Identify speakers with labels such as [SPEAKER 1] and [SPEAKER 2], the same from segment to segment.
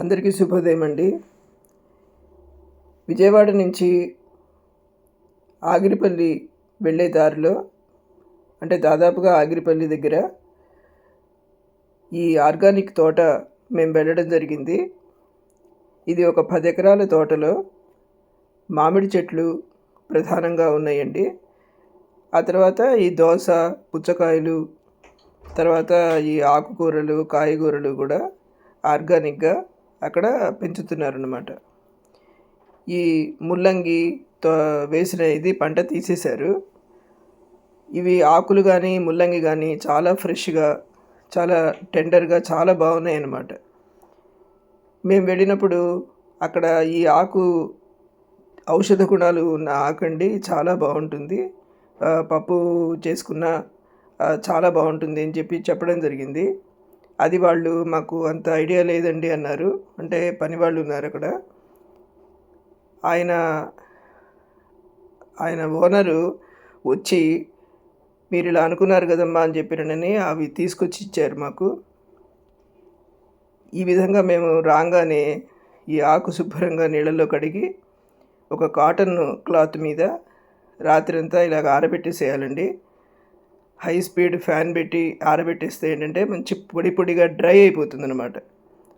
[SPEAKER 1] అందరికీ శుభోదయం అండి. విజయవాడ నుంచి ఆగిరిపల్లి వెళ్ళే దారిలో, అంటే దాదాపుగా ఆగిరిపల్లి దగ్గర ఈ ఆర్గానిక్ తోట మేము వెళ్ళడం జరిగింది. ఇది ఒక 10 ఎకరాల తోటలో మామిడి చెట్లు ప్రధానంగా ఉన్నాయండి. ఆ తర్వాత ఈ దోస, పుచ్చకాయలు, తర్వాత ఈ ఆకుకూరలు, కాయగూరలు కూడా ఆర్గానిక్గా అక్కడ పెంచుతున్నారన్నమాట. ఈ ముల్లంగి వేసిన ఇది పంట తీసేశారు. ఇవి ఆకులు కానీ ముల్లంగి కానీ చాలా ఫ్రెష్గా, చాలా టెండర్గా, చాలా బాగున్నాయి అన్నమాట. మేము వెళ్ళినప్పుడు అక్కడ ఈ ఆకు ఔషధ గుణాలు ఉన్న ఆకండి, చాలా బాగుంటుంది, పప్పు చేసుకున్న చాలా బాగుంటుంది అని చెప్పడం జరిగింది. అది వాళ్ళు మాకు అంత ఐడియా లేదండి అన్నారు. అంటే పని వాళ్ళు ఉన్నారు అక్కడ. ఆయన ఓనరు వచ్చి, మీరు ఇలా అనుకున్నారు కదమ్మా అని చెప్పినని అవి తీసుకొచ్చి ఇచ్చారు మాకు. ఈ విధంగా మేము రాగానే ఈ ఆకు శుభ్రంగా నీళ్ళల్లో కడిగి ఒక కాటన్ క్లాత్ మీద రాత్రంతా ఇలాగ ఆరబెట్టేసేయాలండి. హై స్పీడ్ ఫ్యాన్ పెట్టి ఆరబెట్టేస్తే ఏంటంటే మంచి పొడి పొడిగా డ్రై అయిపోతుంది అన్నమాట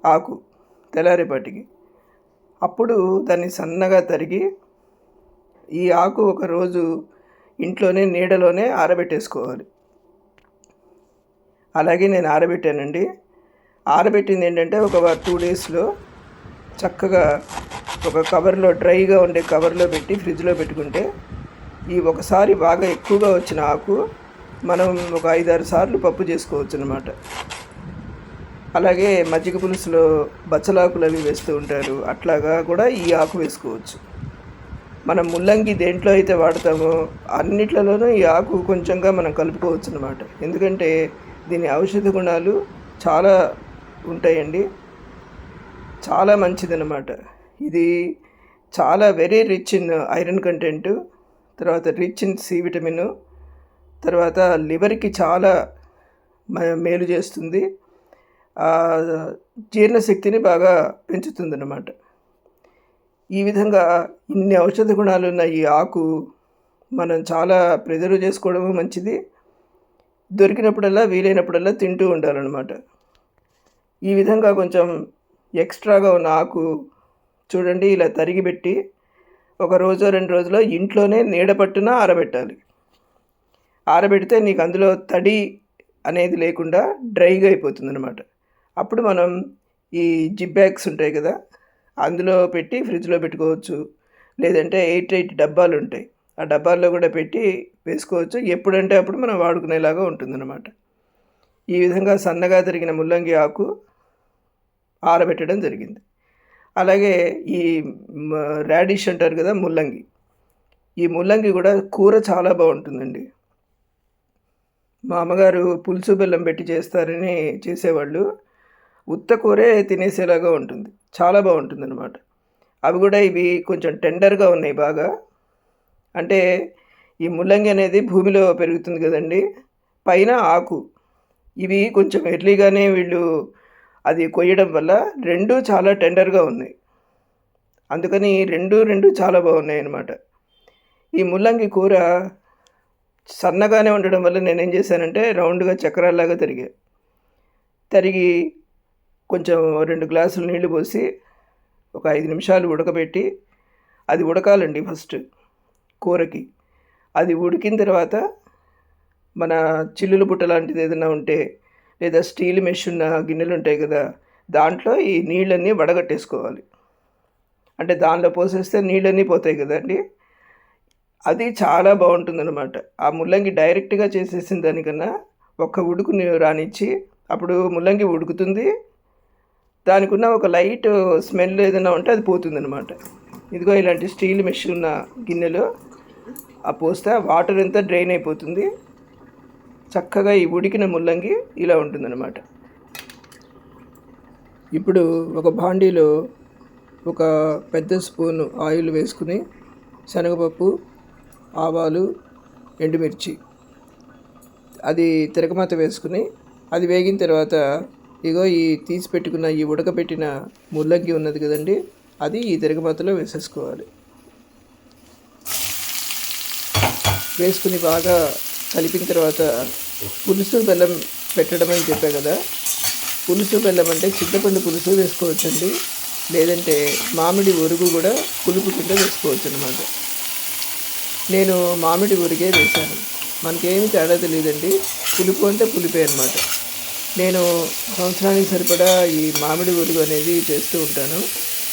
[SPEAKER 1] ఆకు తెల్లారేపాటికి. అప్పుడు దాన్ని సన్నగా తరిగి ఈ ఆకు ఒకరోజు ఇంట్లోనే నీడలోనే ఆరబెట్టేసుకోవాలి. అలాగే నేను ఆరబెట్టానండి. ఆరబెట్టింది ఏంటంటే ఒక 2 డేస్లో చక్కగా ఒక కవర్లో, డ్రైగా ఉండే కవర్లో పెట్టి ఫ్రిడ్జ్లో పెట్టుకుంటే ఈ ఒకసారి బాగా ఎక్కువగా వచ్చిన ఆకు మనం ఒక 5-6 సార్లు పప్పు చేసుకోవచ్చు అన్నమాట. అలాగే మజ్జిగ పులుసులో బచ్చలాకులు అవి వేస్తూ ఉంటారు, అట్లాగా కూడా ఈ ఆకు వేసుకోవచ్చు. మనం ముల్లంగి దేంట్లో అయితే వాడతామో అన్నిట్లలోనూ ఈ ఆకు కొంచెంగా మనం కలుపుకోవచ్చు అన్నమాట. ఎందుకంటే దీని ఔషధ గుణాలు చాలా ఉంటాయండి, చాలా మంచిదన్నమాట. ఇది చాలా very rich in iron content, తర్వాత రిచ్ ఇన్ సి విటమిన్, తర్వాత లివర్కి చాలా మేలు చేస్తుంది, జీర్ణశక్తిని బాగా పెంచుతుంది అన్నమాట. ఈ విధంగా ఇన్ని ఔషధ గుణాలు ఉన్న ఈ ఆకు మనం చాలా ప్రిజర్వ్ చేసుకోవడం మంచిది. దొరికినప్పుడల్లా, వీలైనప్పుడల్లా తింటూ ఉండాలన్నమాట. ఈ విధంగా కొంచెం ఎక్స్ట్రాగా ఉన్న ఆకు చూడండి, ఇలా తరిగి పెట్టి ఒక రోజో 2 రోజులో ఇంట్లోనే నీడ పట్టున ఆరబెట్టాలి. ఆరబెడితే నీకు అందులో తడి అనేది లేకుండా డ్రైగా అయిపోతుంది అన్నమాట. అప్పుడు మనం ఈ జిప్ బ్యాగ్స్ ఉంటాయి కదా, అందులో పెట్టి ఫ్రిడ్జ్లో పెట్టుకోవచ్చు. లేదంటే 8 డబ్బాలు ఉంటాయి, ఆ డబ్బాల్లో కూడా పెట్టి వేసుకోవచ్చు. ఎప్పుడంటే అప్పుడు మనం వాడుకునేలాగా ఉంటుందన్నమాట. ఈ విధంగా సన్నగా తరిగిన ముల్లంగి ఆకు ఆరబెట్టడం జరిగింది. అలాగే ఈ రాడిష్ అంటారు కదా ముల్లంగి, ఈ ముల్లంగి కూడా కూర చాలా బాగుంటుందండి. మా అమ్మగారు పులుసు బెల్లం పెట్టి చేస్తారని చేసేవాళ్ళు. ఉత్త కూరే తినేసేలాగా ఉంటుంది, చాలా బాగుంటుంది అన్నమాట. అవి కూడా ఇవి కొంచెం టెండర్గా ఉన్నాయి బాగా. అంటే ఈ ముల్లంగి అనేది భూమిలో పెరుగుతుంది కదండి, పైన ఆకు. ఇవి కొంచెం ఎర్లీగానే వీళ్ళు అది కొయ్యడం వల్ల రెండు చాలా టెండర్గా ఉన్నాయి. అందుకని రెండు చాలా బాగున్నాయి అన్నమాట. ఈ ముల్లంగి కూర సన్నగానే ఉండడం వల్ల నేనేం చేశానంటే రౌండ్గా చక్రాల్లాగా తరిగి కొంచెం 2 గ్లాసులు నీళ్లు పోసి ఒక 5 నిమిషాలు ఉడకబెట్టి, అది ఉడకాలండి ఫస్ట్ కూరకి. అది ఉడికిన తర్వాత మన చిల్లుల బుట్ట లాంటిది ఏదైనా ఉంటే, లేదా స్టీల్ మెష్ ఉన్న గిన్నెలు ఉంటాయి కదా, దాంట్లో ఈ నీళ్ళన్నీ వడగట్టేసుకోవాలి. అంటే దానిలో పోసేస్తే నీళ్ళన్నీ పోతాయి కదండి. అది చాలా బాగుంటుందన్నమాట. ఆ ముల్లంగి డైరెక్ట్గా చేసేసిన దానికన్నా ఒక్క ఉడుకు రానిచ్చి, అప్పుడు ముల్లంగి ఉడుకుతుంది, దానికి ఉన్న ఒక లైట్ స్మెల్ ఏదైనా ఉంటే అది పోతుందన్నమాట. ఇదిగో ఇలాంటి స్టీల్ మెష్ ఉన్న గిన్నెలో ఆ పోస్తే వాటర్ అంతా డ్రైన్ అయిపోతుంది. చక్కగా ఈ ఉడికిన ముల్లంగి ఇలా ఉంటుందన్నమాట. ఇప్పుడు ఒక భాండీలో ఒక పెద్ద స్పూను ఆయిల్ వేసుకుని, శనగపప్పు, ఆవాలు, ఎండుమిర్చి అది తిరగమాత వేసుకుని, అది వేగిన తర్వాత ఇగో ఈ తీసి పెట్టుకున్న ఈ ఉడకబెట్టిన ముల్లంగి ఉన్నది కదండి, అది ఈ తిరగమాతలో వేసేసుకోవాలి. వేసుకుని బాగా కలిపిన తర్వాత పులుసు బెల్లం పెట్టడం అని చెప్పా కదా, పులుసు బెల్లం అంటే చింతపండు పులుసు వేసుకోవచ్చండి, లేదంటే మామిడి ఒరుగు కూడా పులుపు కింద వేసుకోవచ్చు అన్నమాట. నేను మామిడి ఒరిగే వేశాను, మనకేమి తేడా తెలియదండి, పులుపు అంటే పులిపే అనమాట. నేను సంవత్సరానికి సరిపడా ఈ మామిడి ఒరుగు అనేది చేస్తూ ఉంటాను,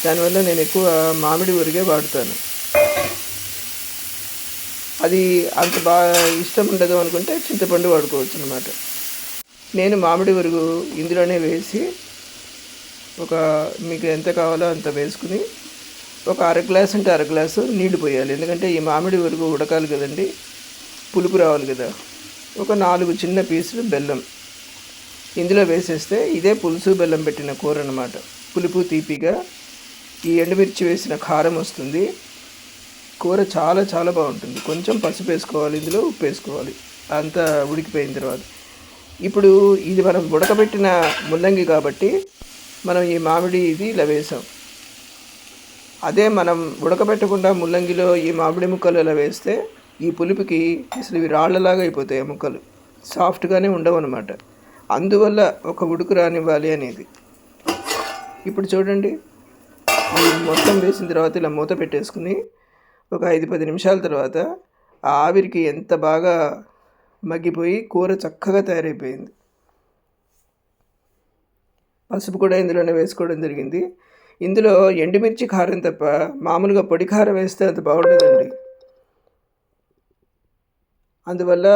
[SPEAKER 1] దానివల్ల నేను ఎక్కువ మామిడి ఒరిగే వాడుతాను. అది అంత బాగా ఇష్టం ఉండదు అనుకుంటే చింతపండు వాడుకోవచ్చు అనమాట. నేను మామిడి ఒరుగు ఇందులోనే వేసి మీకు ఎంత కావాలో అంత వేసుకుని ఒక అర గ్లాస్ అంటే అర గ్లాసు నీళ్లు పోయాలి. ఎందుకంటే ఈ మామిడి ఒరుగు ఉడకాలి కదండి, పులుపు రావాలి కదా. ఒక 4 చిన్న పీసులు బెల్లం ఇందులో వేసేస్తే ఇదే పులుసు బెల్లం పెట్టిన కూర అన్నమాట. పులుపు తీపిగా ఈ ఎండుమిర్చి వేసిన కారం వస్తుంది, కూర చాలా చాలా బాగుంటుంది. కొంచెం పసుపు వేసుకోవాలి, ఇందులో ఉప్పు వేసుకోవాలి, అంతా ఉడికిపోయిన తర్వాత. ఇప్పుడు ఇది మనం ఉడకబెట్టిన ముల్లంగి కాబట్టి మనం ఈ మామిడి ఇది ఇలా వేసాం. అదే మనం ఉడకబెట్టకుండా ముల్లంగిలో ఈ మామిడి ముక్కలు ఇలా వేస్తే ఈ పులుపుకి అసలు ఇవి రాళ్లలాగా అయిపోతాయి, ఆ ముక్కలు సాఫ్ట్గానే ఉండవు అనమాట. అందువల్ల ఒక ఉడుకు రానివ్వాలి అనేది. ఇప్పుడు చూడండి, ఈ మొత్తం వేసిన తర్వాత ఇలా మూత పెట్టేసుకుని ఒక 5-10 నిమిషాల తర్వాత ఆ ఆవిరికి ఎంత బాగా మగ్గిపోయి కూర చక్కగా తయారైపోయింది. పసుపు కూడా ఇందులోనే వేసుకోవడం జరిగింది. ఇందులో ఎండుమిర్చి కారం తప్ప మామూలుగా పొడి కారం వేస్తే అంత బాగుండదండి. అందువల్ల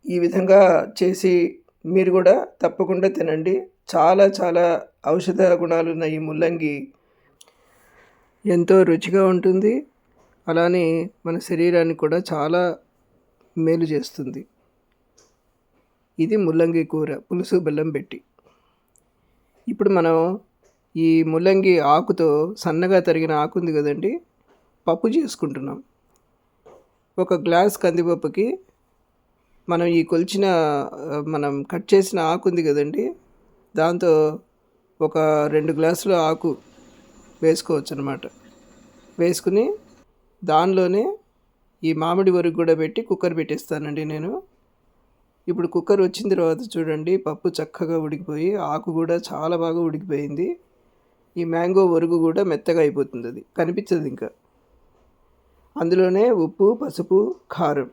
[SPEAKER 1] ఈ విధంగా చేసి మీరు కూడా తప్పకుండా తినండి. చాలా చాలా ఔషధ గుణాలు ఉన్న ఈ ముల్లంగి ఎంతో రుచిగా ఉంటుంది, అలానే మన శరీరానికి కూడా చాలా మేలు చేస్తుంది. ఇది ముల్లంగి కూర పులుసు బెల్లం పెట్టి. ఇప్పుడు మనం ఈ ముల్లంగి ఆకుతో సన్నగా తరిగిన ఆకు ఉంది కదండి, పప్పు చేసుకుంటున్నాం. ఒక గ్లాస్ కందిపప్పుకి మనం ఈ మనం కట్ చేసిన ఆకు ఉంది కదండి, దాంతో ఒక 2 గ్లాసుల ఆకు వేసుకోవచ్చు అన్నమాట. వేసుకుని దానిలోనే ఈ మామిడి వరకు కూడా పెట్టి కుక్కర్ పెట్టేస్తానండి నేను. ఇప్పుడు కుక్కర్ వచ్చిన తర్వాత చూడండి, పప్పు చక్కగా ఉడికిపోయి ఆకు కూడా చాలా బాగా ఉడికిపోయింది. ఈ మ్యాంగో వరుగు కూడా మెత్తగా అయిపోతుంది, అది కనిపించదు ఇంకా. అందులోనే ఉప్పు, పసుపు, కారం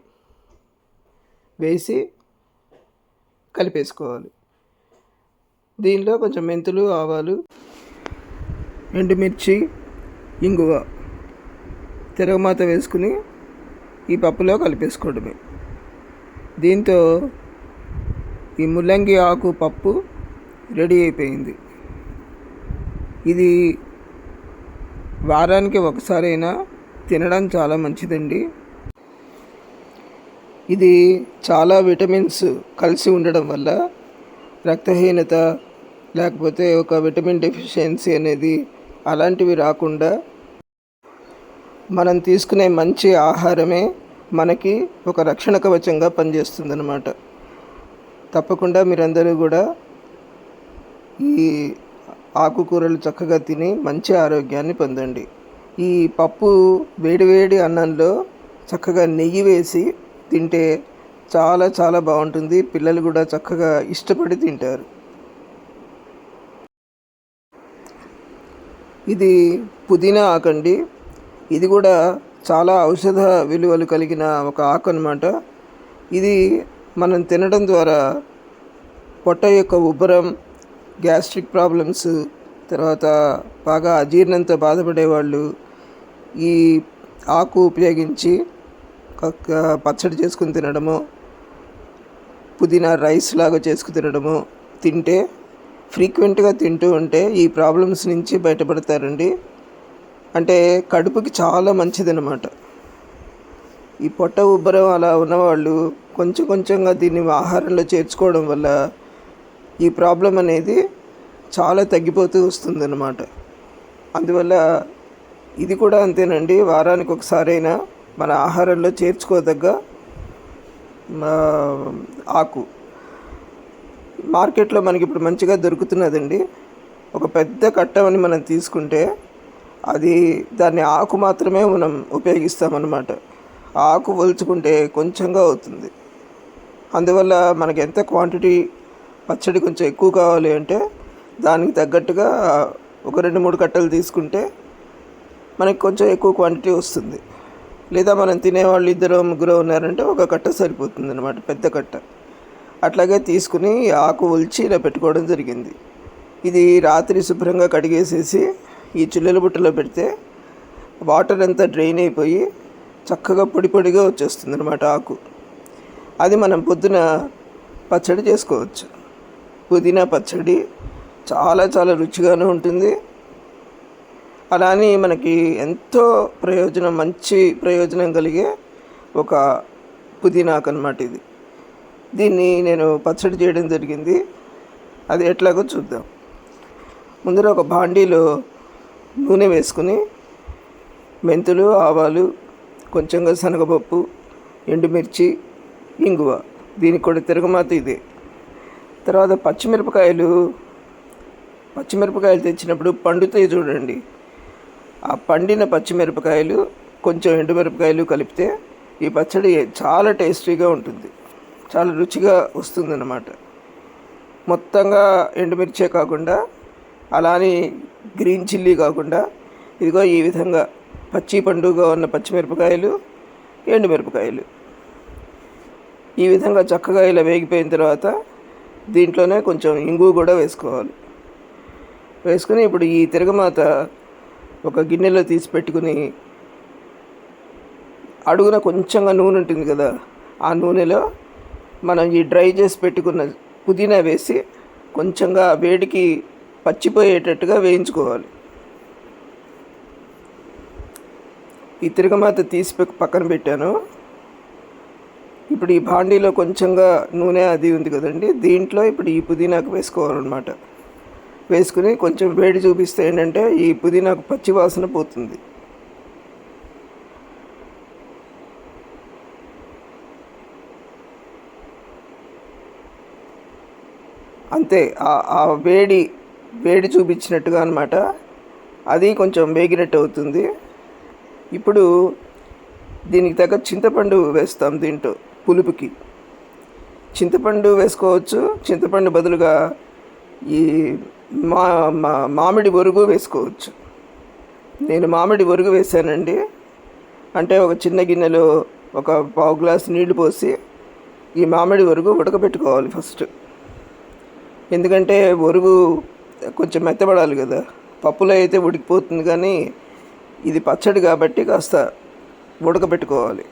[SPEAKER 1] వేసి కలిపేసుకోవాలి. దీనిలో కొంచెం మెంతులు, ఆవాలు, ఎండుమిర్చి, ఇంగువ, తిరగమాత వేసుకుని ఈ పప్పులో కలిపేసుకోవడమే. దీంతో ఈ ముల్లంగి ఆకు పప్పు రెడీ అయిపోయింది. ఇది వారానికి ఒకసారైనా తినడం చాలా మంచిదండి. ఇది చాలా విటమిన్స్ కలిసి ఉండడం వల్ల రక్తహీనత లేకపోతే ఒక విటమిన్ డెఫిషియన్సీ అనేది అలాంటివి రాకుండా మనం తీసుకునే మంచి ఆహారమే మనకి ఒక రక్షణ కవచంగా పనిచేస్తుందన్నమాట. తప్పకుండా మీరందరూ కూడా ఈ ఆకుకూరలు చక్కగా తిని మంచి ఆరోగ్యాన్ని పొందండి. ఈ పప్పు వేడివేడి అన్నంలో చక్కగా నెయ్యి వేసి తింటే చాలా చాలా బాగుంటుంది. పిల్లలు కూడా చక్కగా ఇష్టపడి తింటారు. ఇది పుదీనా ఆకండి. ఇది కూడా చాలా ఔషధ విలువలు కలిగిన ఒక ఆకు అన్నమాట. ఇది మనం తినడం ద్వారా పొట్ట యొక్క ఉబ్బరం, గ్యాస్ట్రిక్ ప్రాబ్లమ్స్, తర్వాత బాగా అజీర్ణంతో బాధపడేవాళ్ళు ఈ ఆకు ఉపయోగించి పచ్చడి చేసుకుని తినడము, పుదీనా రైస్ లాగా చేసుకుని తినడము తింటే ఫ్రీక్వెంట్గా తింటూ ఉంటే ఈ ప్రాబ్లమ్స్ నుంచి బయటపడతారండి. అంటే కడుపుకి చాలా మంచిదన్నమాట. ఈ పొట్ట ఉబ్బరం అలా ఉన్నవాళ్ళు కొంచెం కొంచెంగా దీన్ని ఆహారంలో చేర్చుకోవడం వల్ల ఈ ప్రాబ్లం అనేది చాలా తగ్గిపోతూ వస్తుందన్నమాట. అందువల్ల ఇది కూడా అంతేనండి, వారానికి ఒకసారైనా మన ఆహారంలో చేర్చుకోదగ్గ ఆకు మార్కెట్లో మనకి ఇప్పుడు మంచిగా దొరుకుతున్నదండి. ఒక పెద్ద కట్టమని మనం తీసుకుంటే దాన్ని ఆకు మాత్రమే మనం ఉపయోగిస్తామన్నమాట. ఆకు ఒలుచుకుంటే కొంచెంగా అవుతుంది. అందువల్ల మనకి ఎంత క్వాంటిటీ పచ్చడి కొంచెం ఎక్కువ కావాలి అంటే దానికి తగ్గట్టుగా ఒక 2-3 కట్టలు తీసుకుంటే మనకి కొంచెం ఎక్కువ క్వాంటిటీ వస్తుంది. లేదా మనం తినేవాళ్ళు 2-3 ఉన్నారంటే ఒక కట్ట సరిపోతుంది అన్నమాట, పెద్ద కట్ట. అట్లాగే తీసుకుని ఆకు ఒలిచి ఇలా పెట్టుకోవడం జరిగింది. ఇది రాత్రి శుభ్రంగా కడిగేసేసి ఈ చిల్లుల బుట్టలో పెడితే వాటర్ అంతా డ్రైన్ అయిపోయి చక్కగా పొడి పొడిగా వచ్చేస్తుంది అన్నమాట ఆకు. అది మనం పొద్దున పచ్చడి చేసుకోవచ్చు. పుదీనా పచ్చడి చాలా చాలా రుచిగానే ఉంటుంది. అలానే మనకి ఎంతో మంచి ప్రయోజనం కలిగే ఒక పుదీనాకు అన్నమాట ఇది. దీన్ని నేను పచ్చడి చేయడం జరిగింది. అది ఎట్లాగో చూద్దాం. ముందర ఒక బాండీలో నూనె వేసుకుని మెంతులు, ఆవాలు, కొంచెంగా శనగపప్పు, ఎండుమిర్చి, ఇంగువ, దీనికి కూడా తిరగమాత ఇదే. తర్వాత పచ్చిమిరపకాయలు తెచ్చినప్పుడు పండుతాయి చూడండి. ఆ పండిన పచ్చిమిరపకాయలు కొంచెం ఎండుమిరపకాయలు కలిపితే ఈ పచ్చడి చాలా టేస్టీగా ఉంటుంది, చాలా రుచిగా వస్తుందన్నమాట. మొత్తంగా ఎండుమిర్చే కాకుండా అలానే గ్రీన్ చిల్లీ కాకుండా ఇదిగో ఈ విధంగా పచ్చి పండుగా ఉన్న పచ్చిమిరపకాయలు, ఎండుమిరపకాయలు ఈ విధంగా చక్కగా ఇలా వేగిపోయిన తర్వాత దీంట్లోనే కొంచెం ఇంగు కూడా వేసుకుని ఇప్పుడు ఈ తిరగమాత ఒక గిన్నెలో తీసి పెట్టుకుని అడుగున కొంచెంగా నూనె ఉంటుంది కదా, ఆ నూనెలో మనం ఈ డ్రై చేసి పెట్టుకున్న పుదీనా వేసి కొంచెంగా వేడికి పచ్చిపోయేటట్టుగా వేయించుకోవాలి. ఈ తిరగమాత తీసి పక్కన పెట్టాను. ఇప్పుడు ఈ బాండీలో కొంచెంగా నూనె అది ఉంది కదండి, దీంట్లో ఇప్పుడు ఈ పుదీనాకు వేసుకోవాలన్నమాట. వేసుకుని కొంచెం వేడి చూపిస్తే ఏంటంటే ఈ పుదీనాకు పచ్చి వాసన పోతుంది. అంతే, ఆ వేడి చూపించినట్టుగా అన్నమాట. అది కొంచెం వేగినట్టు అవుతుంది. ఇప్పుడు దీనికి తగ్గ చింతపండు వేస్తాం. దీంట్లో పులుపుకి చింతపండు వేసుకోవచ్చు. చింతపండు బదులుగా ఈ మామిడి ఒరుగు వేసుకోవచ్చు. నేను మామిడి ఒరుగు వేసానండి. అంటే ఒక చిన్న గిన్నెలో ఒక పావు గ్లాసు నీళ్లు పోసి ఈ మామిడి ఒరుగు ఉడకబెట్టుకోవాలి ఫస్ట్. ఎందుకంటే ఒరుగు కొంచెం మెత్తబడాలి కదా, పప్పులో అయితే ఉడికిపోతుంది, కానీ ఇది పచ్చడి కాబట్టి కాస్త ఉడకబెట్టుకోవాలి.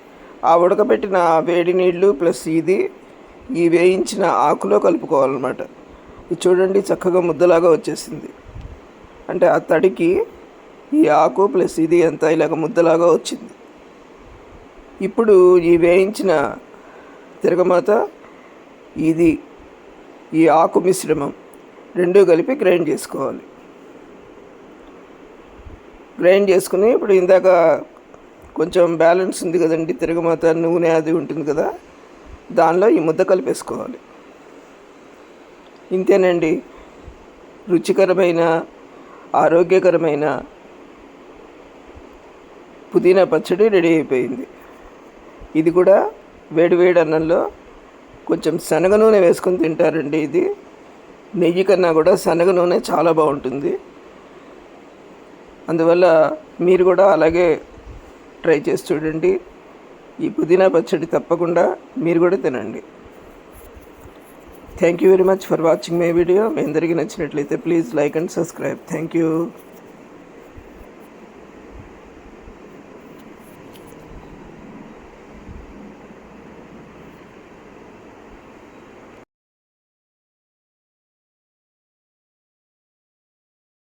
[SPEAKER 1] ఆ ఉడకబెట్టిన వేడి నీళ్ళు ప్లస్ ఈ వేయించిన ఆకులో కలుపుకోవాలన్నమాట. ఇది చూడండి చక్కగా ముద్దలాగా వచ్చేసింది. అంటే ఆ తడికి ఈ ఆకు ప్లస్ ఇది అంతా ఇలాగ ముద్దలాగా వచ్చింది. ఇప్పుడు ఈ వేయించిన తిరగమాత, ఈ ఆకు మిశ్రమం రెండూ కలిపి గ్రైండ్ చేసుకోవాలి. గ్రైండ్ చేసుకుని ఇప్పుడు ఇందాక కొంచెం బ్యాలెన్స్ ఉంది కదండి, తిరగమాత నూనె అది ఉంటుంది కదా, దానిలో ఈ ముద్ద కలిపేసుకోవాలి. ఇంతేనండి, రుచికరమైన ఆరోగ్యకరమైన పుదీనా పచ్చడి రెడీ అయిపోయింది. ఇది కూడా వేడివేడి అన్నంలో కొంచెం శనగ నూనె వేసుకొని తింటారండి. ఇది నెయ్యి కన్నా కూడా శనగ నూనె చాలా బాగుంటుంది. అందువల్ల మీరు కూడా అలాగే ట్రై చేసి చూడండి. ఈ పుదీనా పచ్చడి తప్పకుండా మీరు కూడా తినండి. Thank you very much for watching my video. మీ అందరికీ నచ్చినట్లయితే please like and subscribe. Thank you.